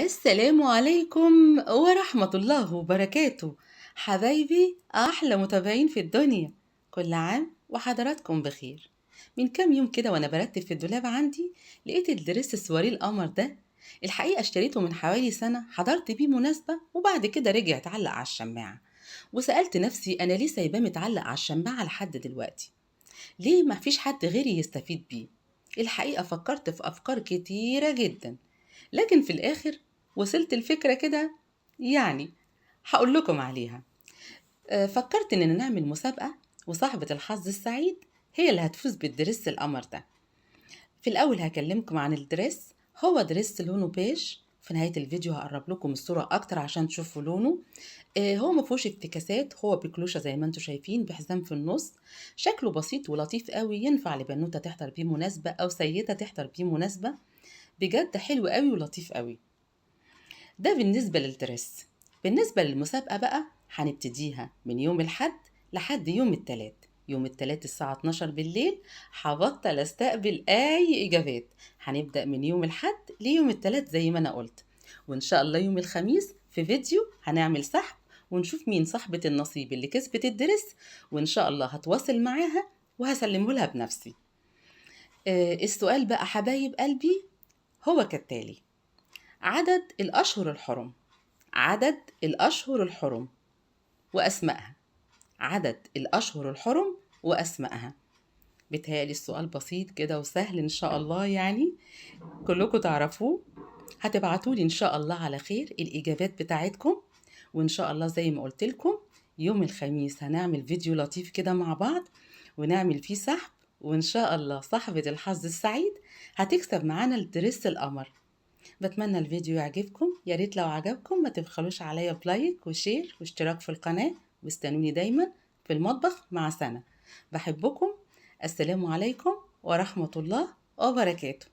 السلام عليكم ورحمة الله وبركاته. حبايبي أحلى متابعين في الدنيا، كل عام وحضراتكم بخير. من كام يوم كده وأنا برتب في الدولاب عندي لقيت الدريس السواري القمر ده. الحقيقة اشتريته من حوالي سنة، حضرت بيه مناسبة وبعد كده رجع اتعلق على الشماعة. وسألت نفسي أنا ليه سايباه متعلق على الشماعة لحد دلوقتي؟ ليه ما فيش حد غيري يستفيد بيه؟ الحقيقة فكرت في أفكار كتيرة جدا، لكن في الآخر وصلت الفكرة كده، يعني هقول لكم عليها. فكرت إننا نعمل مسابقة، وصاحبة الحظ السعيد هي اللي هتفوز بالدرس القمر ده. في الأول هكلمكم عن الدرس. هو درس لونه بيج، في نهاية الفيديو هقرب لكم الصورة أكتر عشان تشوفوا لونه. هو مفهوش افتكاسات، هو بكلوشة زي ما انتم شايفين بحزام في النص. شكله بسيط ولطيف قوي، ينفع لبنوتة تحضر بيه مناسبة أو سيدة تحضر بيه مناسبة. بجد حلو قوي ولطيف قوي. ده بالنسبة للدرس. بالنسبة للمسابقة بقى هنبتديها من يوم الحد لحد يوم التلات. يوم التلات الساعة 12 بالليل هبطل استقبل اي اجابات. هنبدأ من يوم الحد ليوم التلات زي ما انا قلت، وان شاء الله يوم الخميس في فيديو هنعمل سحب ونشوف مين صاحبة النصيب اللي كسبت الدرس، وان شاء الله هتواصل معاها وهسلمه لها بنفسي. السؤال بقى حبايب قلبي هو كالتالي: عدد الأشهر الحرم. عدد الأشهر الحرم وأسمائها. عدد الأشهر الحرم وأسمائها. بيتهيألي السؤال بسيط كده وسهل إن شاء الله، يعني كلكم تعرفوه. هتبعتولي إن شاء الله على خير الإجابات بتاعتكم، وإن شاء الله زي ما قلت لكم يوم الخميس هنعمل فيديو لطيف كده مع بعض ونعمل فيه سحب، وإن شاء الله صاحبة الحظ السعيد هتكسب معانا الدرس القمر. بتمنى الفيديو يعجبكم، يا ريت لو عجبكم ما تبخلوش عليا بلايك وشير واشتراك في القناة، واستنوني دايما في المطبخ مع سنة. بحبكم. السلام عليكم ورحمة الله وبركاته.